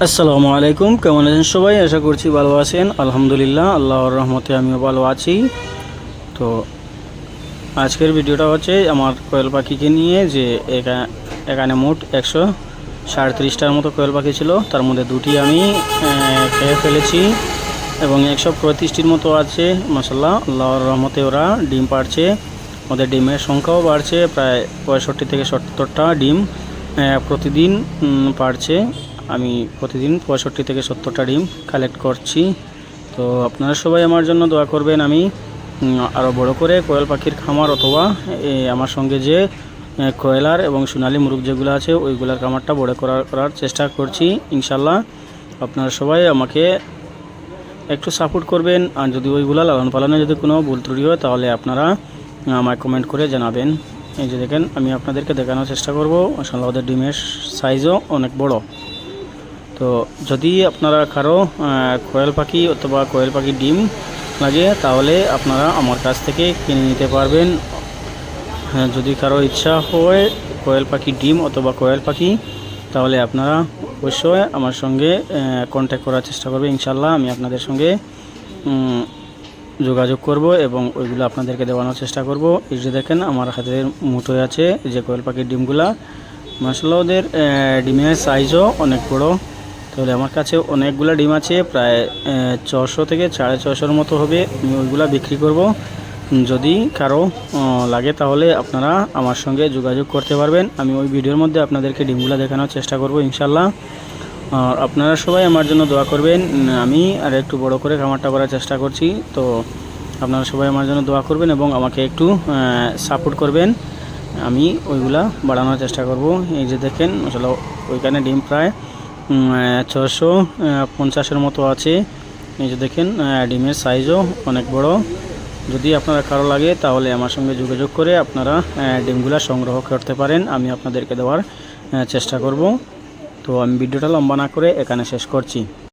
আসসালামু আলাইকুম, কেমন আছেন সবাই? আশা করছি ভালো আছেন। আলহামদুলিল্লাহ, আল্লাহর রহমতে আমিও ভালো আছি। তো আজকের ভিডিওটা হচ্ছে আমার কোয়েল পাখিকে নিয়ে, যে এখানে মোট 137টার মতো কোয়েল পাখি ছিল। তার মধ্যে দুটি আমি খেয়ে ফেলেছি এবং 135টির মতো আছে। মাশাআল্লাহ, আল্লাহর রহমতে ওরা ডিম পাড়ছে। ওদের ডিমের সংখ্যাও বাড়ছে, প্রায় 65 থেকে 70টা ডিম প্রতিদিন পাড়ছে। আমি প্রতিদিন 65 থেকে 70টা ডিম কালেক্ট করছি। তো আপনারা সবাই আমার জন্য দোয়া করবেন। আমি আরও বড় করে কোয়েল পাখির খামার অথবা আমার সঙ্গে যে কোয়েলার এবং সোনালী মুরগ যেগুলো আছে ওইগুলোর খামারটা বড় করার চেষ্টা করছি ইনশাল্লাহ। আপনারা সবাই আমাকে একটু সাপোর্ট করবেন। আর যদি ওইগুলো লালন পালনে যদি কোনো ভুল ত্রুটি হয় তাহলে আপনারা আমায় কমেন্ট করে জানাবেন। এই যে দেখেন, আমি আপনাদেরকে দেখানোর চেষ্টা করব। আসলে ওদের ডিমের সাইজও অনেক বড়। তো যদি আপনারা কারো কোয়েল পাখি অথবা কোয়েল পাখির ডিম লাগে তাহলে আপনারা আমার কাছ থেকে কিনে নিতে পারবেন। যদি কারো ইচ্ছা হয় কোয়েল পাখির ডিম অথবা কোয়েল পাখি, তাহলে আপনারা অবশ্যই আমার সঙ্গে কন্ট্যাক্ট করার চেষ্টা করবেন। ইনশাল্লাহ আমি আপনাদের সঙ্গে যোগাযোগ করব এবং ওইগুলো আপনাদেরকে দেওয়ানোর চেষ্টা করব। এই যে দেখেন, আমার হাতের মুঠোয় আছে যে কোয়েল পাখির ডিমগুলা। মাশাআল্লাহ, ওদের ডিমের সাইজও অনেক বড়। তাহলে আমার কাছে অনেকগুলো ডিম আছে, প্রায় 400 থেকে 450 মতো হবে। আমি ওইগুলা বিক্রি করব। যদি কারো লাগে তাহলে আপনারা আমার সঙ্গে যোগাযোগ করতে পারবেন। আমি ওই ভিডিওর মধ্যে আপনাদেরকে ডিমগুলো দেখানোর চেষ্টা করব ইনশাল্লাহ। আর আপনারা সবাই আমার জন্য দোয়া করবেন। আমি আর একটু বড় করে খামারটা করার চেষ্টা করছি। তো আপনারা সবাই আমার জন্য দোয়া করবেন এবং আমাকে একটু সাপোর্ট করবেন। আমি ওইগুলা বাড়ানোর চেষ্টা করব। এই যে দেখেন, আসলে ওইখানে ডিম প্রায় 650-এর মতো আছে। এই যে দেখেন, ডিমের সাইজও অনেক বড়। যদি আপনারা কারো লাগে তাহলে আমার সঙ্গে যোগাযোগ করে আপনারা ডিমগুলা সংগ্রহ করতে পারেন। আমি আপনাদেরকে দেওয়ার চেষ্টা করব। তো আমি ভিডিওটা লম্বা না করে এখানে শেষ করছি।